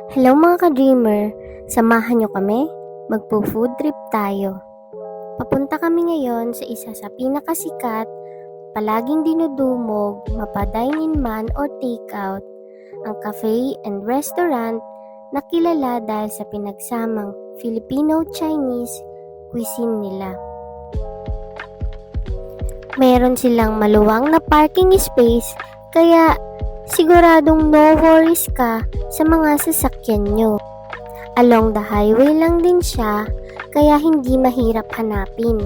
Hello mga ka-dreamer! Samahan nyo kami? Magpo-food trip tayo. Papunta kami ngayon sa isa sa pinakasikat, palaging dinudumog, mapa-dine-in man or take-out, ang cafe and restaurant na kilala dahil sa pinagsamang Filipino-Chinese cuisine nila. Meron silang maluwang na parking space, kaya siguradong no worries ka sa mga sasakyan nyo. Along the highway lang din siya, kaya hindi mahirap hanapin,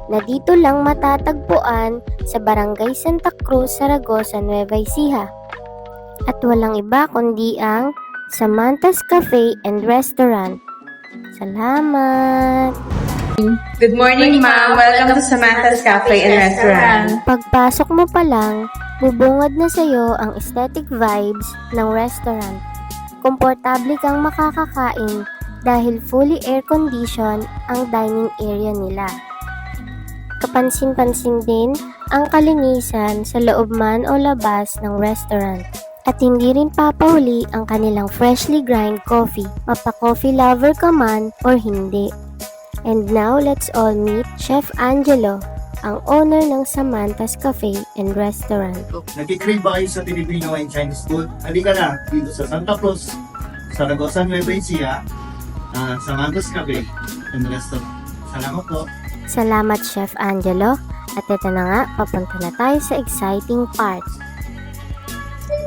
na dito lang matatagpuan sa Barangay Santa Cruz, Zaragoza, Nueva Ecija. At walang iba kundi ang Samantha's Cafe and Restaurant. Salamat! Good morning, ma'am. Welcome to Samantha's Cafe and Restaurant. Pagpasok mo pa lang, bubungad na sa'yo ang aesthetic vibes ng restaurant. Komportable kang makakakain dahil fully air-conditioned ang dining area nila. Kapansin-pansin din ang kalinisan sa loob man o labas ng restaurant. At hindi rin papahuli ang kanilang freshly grind coffee, mapa-coffee lover ka man or hindi. And now, let's all meet Chef Angelo, ang owner ng Samantha's Cafe and Restaurant. Nag-crave ba kayo sa Filipino and Chinese food? Halika na dito sa Santa Cruz, Zaragoza, Nueva Ecija, Samantha's Cafe and Restaurant. Salamat po. Salamat, Chef Angelo. At ito na nga, papunta na tayo sa exciting part.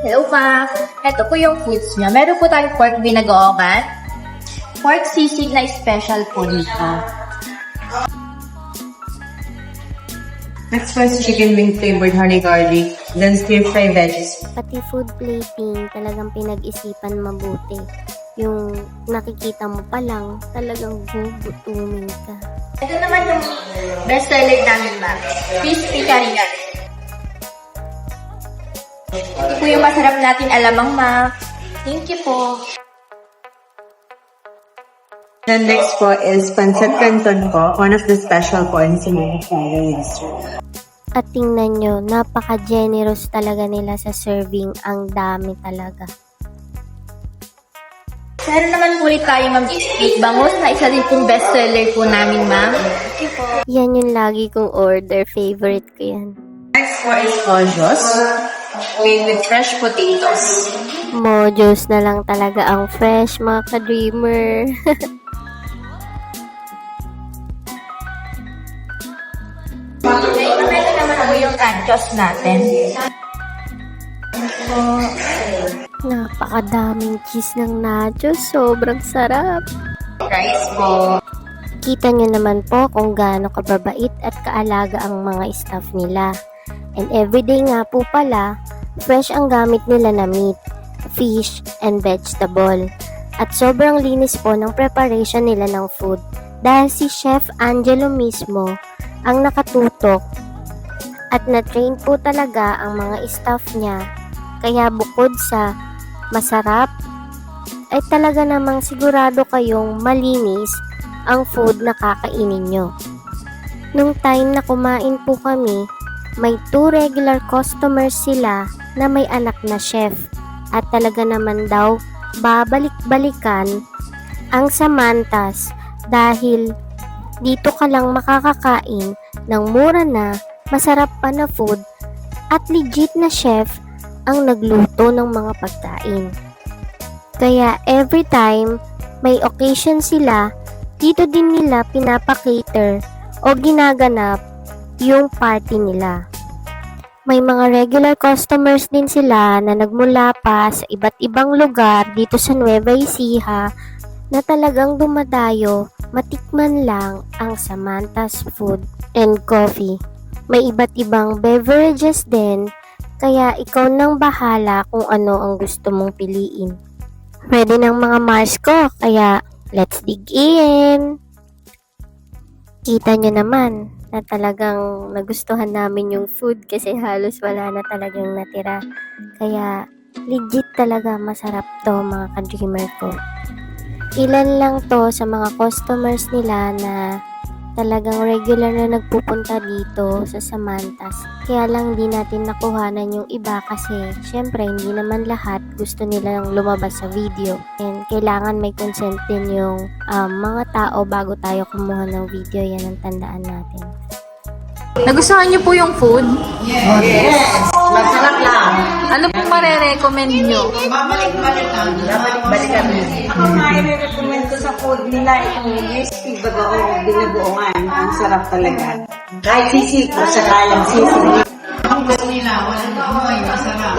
Hello, ma'am. Ito po yung foods niya. Meron po tayong pork binagookan, pork sisig na special po dito. Next was chicken wing flavored honey garlic, then stir fry veggies. Pati food plating, talagang pinag-isipan mabuti. Yung nakikita mo pa lang, talagang gugutumin ka. Ito naman yung best seller namin, ma'am. Crispy Kariyan. Ito po yung masarap natin alamang, ma'am. Thank you po. Then next po is pancit canton po, one of the special po in Sinulog Province. At tingnan nyo, napaka-generous talaga nila sa serving. Ang dami talaga. Meron naman po ulit tayo, ma'am, steak bangus na isa din pong best seller po namin, ma'am. Thank you po. Yan yung lagi kong order. Favorite ko yan. Next po is Ojos, made with fresh potatoes. Mojos na lang talaga ang fresh, mga ka-dreamer. Ito naman po yung nachos natin. Napakadaming cheese ng nachos. Sobrang sarap. Rice po. Kita nyo naman po kung gaano kababait at kaalaga ang mga staff nila. And everyday nga po pala, fresh ang gamit nila na meat, fish, and vegetable. At sobrang linis po ng preparation nila ng food dahil si Chef Angelo mismo ang nakatutok at na-train po talaga ang mga staff niya. Kaya bukod sa masarap, ay talaga namang sigurado kayong malinis ang food na kakainin nyo. Nung time na kumain po kami, may 2 regular customers sila na may anak na chef. At talaga naman daw babalik-balikan ang Samantha's dahil dito ka lang makakakain ng mura na, masarap pa na food at legit na chef ang nagluto ng mga pagkain. Kaya every time may occasion sila, dito din nila pinapakater o ginaganap yung party nila. May mga regular customers din sila na nagmula pa sa iba't ibang lugar dito sa Nueva Ecija na talagang dumadayo matikman lang ang Samantha's Food and Coffee. May iba't ibang beverages din, kaya ikaw nang bahala kung ano ang gusto mong piliin. Ready ng mga Mars ko, kaya let's dig in! Kita nyo naman na talagang nagustuhan namin yung food kasi halos wala na talagang natira. Kaya legit talaga masarap to, mga ka-dreamer ko. Ilan lang to sa mga customers nila na talagang regular na nagpupunta dito sa Samantha's. Kaya lang di natin nakuhanan yung iba kasi syempre hindi naman lahat gusto nilang lumabas sa video. And kailangan may consent din yung mga tao bago tayo kumuha ng video. Yan ang tandaan natin. Nagustuhan niyo po yung food? Yes! Masarap lang. Ano pong mare-recommend niyo? Babalik-balik kami. Ako mai-recommend ko sa food nila itong crispy binagoongan. Ang sarap talaga. Kahit sisig, masarap yung sisig. Ang gusto nila, walang amoy, masarap.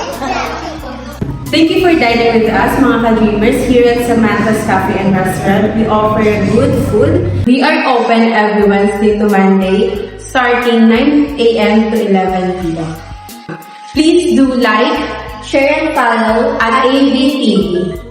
Thank you for dining with us, mga ka-dreamers. Here at Samantha's Cafe and Restaurant, we offer good food. We are open every Wednesday to Monday, starting 9 a.m. to 11 p.m. Please do like, Share and follow at ABTV.